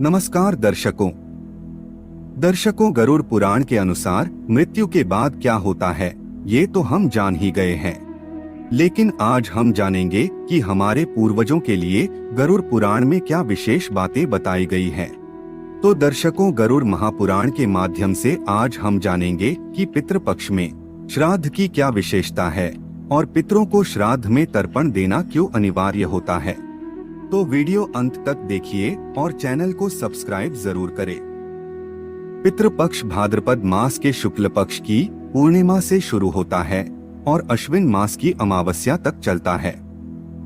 नमस्कार दर्शकों, गरुड़ पुराण के अनुसार मृत्यु के बाद क्या होता है ये तो हम जान ही गए हैं, लेकिन आज हम जानेंगे कि हमारे पूर्वजों के लिए गरुड़ पुराण में क्या विशेष बातें बताई गई हैं। तो दर्शकों, गरुड़ महापुराण के माध्यम से आज हम जानेंगे कि पितृपक्ष में श्राद्ध की क्या विशेषता है और पितरों को श्राद्ध में तर्पण देना क्यों अनिवार्य होता है। तो वीडियो अंत तक देखिए और चैनल को सब्सक्राइब जरूर करें। पितृपक्ष भाद्रपद मास के शुक्ल पक्ष की पूर्णिमा से शुरू होता है और अश्विन मास की अमावस्या तक चलता है।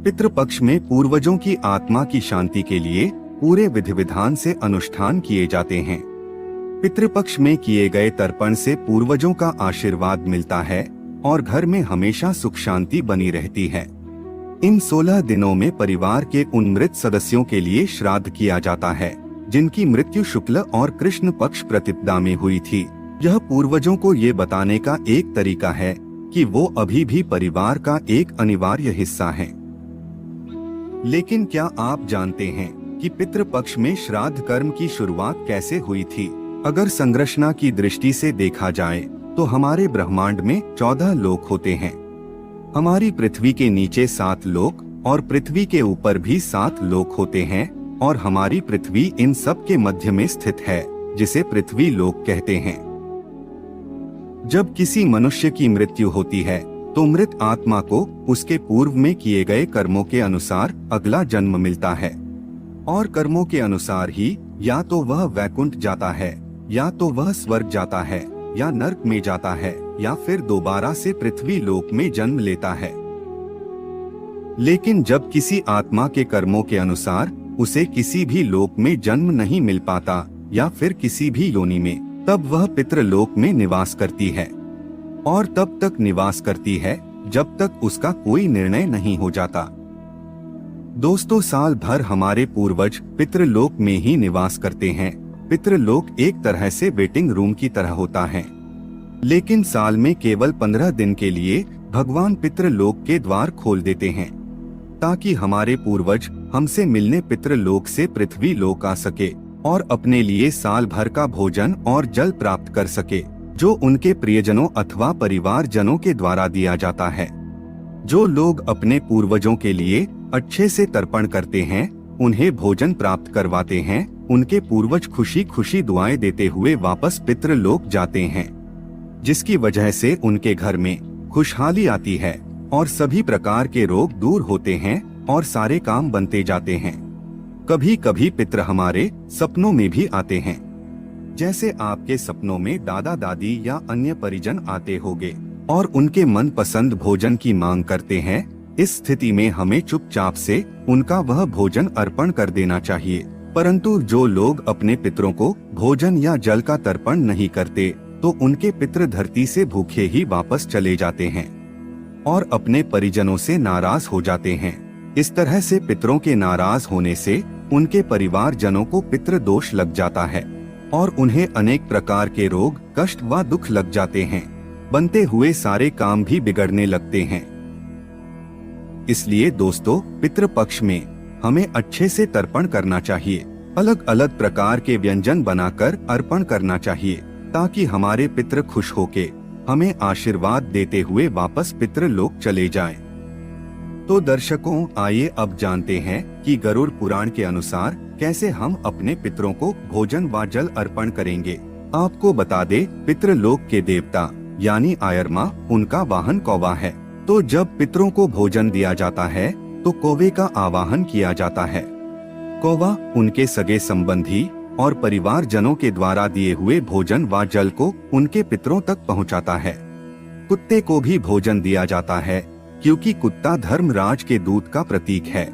पितृपक्ष में पूर्वजों की आत्मा की शांति के लिए पूरे विधि विधान से अनुष्ठान किए जाते हैं। पितृपक्ष में किए गए तर्पण से पूर्वजों का आशीर्वाद मिलता है और घर में हमेशा सुख शांति बनी रहती है। इन 16 दिनों में परिवार के उन मृत सदस्यों के लिए श्राद्ध किया जाता है जिनकी मृत्यु शुक्ल और कृष्ण पक्ष प्रतिपदा में हुई थी। यह पूर्वजों को ये बताने का एक तरीका है कि वो अभी भी परिवार का एक अनिवार्य हिस्सा हैं। लेकिन क्या आप जानते हैं कि पितृपक्ष में श्राद्ध कर्म की शुरुआत कैसे हुई थी? अगर संरचना की दृष्टि से देखा जाए तो हमारे ब्रह्मांड में 14 लोक होते हैं। हमारी पृथ्वी के नीचे 7 लोक और पृथ्वी के ऊपर भी 7 लोक होते हैं और हमारी पृथ्वी इन सब के मध्य में स्थित है, जिसे पृथ्वी लोक कहते हैं। जब किसी मनुष्य की मृत्यु होती है तो मृत आत्मा को उसके पूर्व में किए गए कर्मों के अनुसार अगला जन्म मिलता है और कर्मों के अनुसार ही या तो वह वैकुंठ जाता है, या तो वह स्वर्ग जाता है, या नरक में जाता है, या फिर दोबारा से पृथ्वी लोक में जन्म लेता है। लेकिन जब किसी आत्मा के कर्मों के अनुसार उसे किसी भी लोक में जन्म नहीं मिल पाता या फिर किसी भी योनि में, तब वह पितृलोक में निवास करती है और तब तक निवास करती है जब तक उसका कोई निर्णय नहीं हो जाता। दोस्तों, साल भर हमारे पूर्वज पितृलोक में ही निवास करते हैं। पितृलोक एक तरह से वेटिंग रूम की तरह होता है, लेकिन साल में केवल 15 दिन के लिए भगवान पितृलोक के द्वार खोल देते हैं ताकि हमारे पूर्वज हमसे मिलने पितृलोक से पृथ्वी लोक आ सके और अपने लिए साल भर का भोजन और जल प्राप्त कर सके, जो उनके प्रियजनों अथवा परिवार जनों के द्वारा दिया जाता है। जो लोग अपने पूर्वजों के लिए अच्छे से तर्पण करते हैं, उन्हें भोजन प्राप्त करवाते हैं, उनके पूर्वज खुशी खुशी दुआएं देते हुए वापस पितृलोक जाते हैं, जिसकी वजह से उनके घर में खुशहाली आती है और सभी प्रकार के रोग दूर होते हैं और सारे काम बनते जाते हैं। कभी कभी पितृ हमारे सपनों में भी आते हैं, जैसे आपके सपनों में दादा दादी या अन्य परिजन आते होंगे और उनके मन पसंद भोजन की मांग करते हैं। इस स्थिति में हमें चुपचाप से उनका वह भोजन अर्पण कर देना चाहिए। परंतु जो लोग अपने पितरों को भोजन या जल का तर्पण नहीं करते तो उनके पितृ धरती से भूखे ही वापस चले जाते हैं और अपने परिजनों से नाराज हो जाते हैं। इस तरह से पितरों के नाराज होने से उनके परिवार जनों को पितृ दोष लग जाता है और उन्हें अनेक प्रकार के रोग, कष्ट व दुख लग जाते हैं। बनते हुए सारे काम भी बिगड़ने लगते हैं। इसलिए दोस्तों, पितृपक्ष में हमें अच्छे से तर्पण करना चाहिए। अलग अलग प्रकार के व्यंजन बनाकर अर्पण करना चाहिए ताकि हमारे पितृ खुश होके हमें आशीर्वाद देते हुए वापस पितृलोक चले जाएं। तो दर्शकों, आइए अब जानते हैं कि गरुड़ पुराण के अनुसार कैसे हम अपने पितरों को भोजन व जल अर्पण करेंगे। आपको बता दे, पितृलोक के देवता यानी आयरमा, उनका वाहन कौवा है। तो जब पितरों को भोजन दिया जाता है तो कौवे का आवाहन किया जाता है। कौवा उनके सगे संबंधी और परिवार जनों के द्वारा दिए हुए भोजन व जल को उनके पितरों तक पहुंचाता है। कुत्ते को भी भोजन दिया जाता है क्योंकि कुत्ता धर्मराज के दूत का प्रतीक है,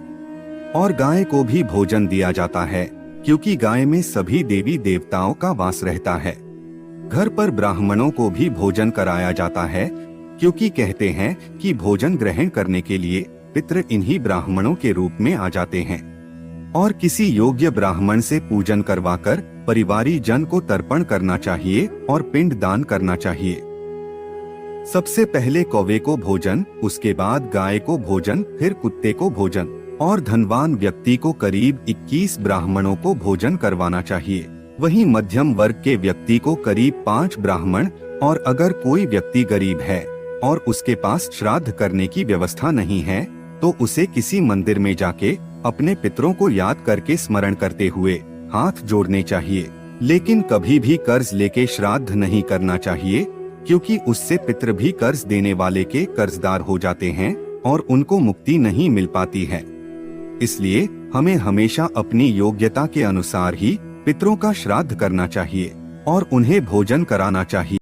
और गाय को भी भोजन दिया जाता है क्योंकि गाय में सभी देवी देवताओं का वास रहता है। घर पर ब्राह्मणों को भी भोजन कराया जाता है क्योंकि कहते हैं कि भोजन ग्रहण करने के लिए पितृ इन्हीं ब्राह्मणों के रूप में आ जाते हैं और किसी योग्य ब्राह्मण से पूजन करवाकर परिवारी जन को तर्पण करना चाहिए और पिंड दान करना चाहिए। सबसे पहले कौवे को भोजन, उसके बाद गाय को भोजन, फिर कुत्ते को भोजन और धनवान व्यक्ति को करीब 21 ब्राह्मणों को भोजन करवाना चाहिए। वहीं मध्यम वर्ग के व्यक्ति को करीब 5 ब्राह्मण, और अगर कोई व्यक्ति गरीब है और उसके पास श्राद्ध करने की व्यवस्था नहीं है तो उसे किसी मंदिर में जाके अपने पितरों को याद करके स्मरण करते हुए हाथ जोड़ने चाहिए। लेकिन कभी भी कर्ज लेके श्राद्ध नहीं करना चाहिए, क्योंकि उससे पितर भी कर्ज देने वाले के कर्जदार हो जाते हैं और उनको मुक्ति नहीं मिल पाती है। इसलिए हमें हमेशा अपनी योग्यता के अनुसार ही पितरों का श्राद्ध करना चाहिए और उन्हें भोजन कराना चाहिए।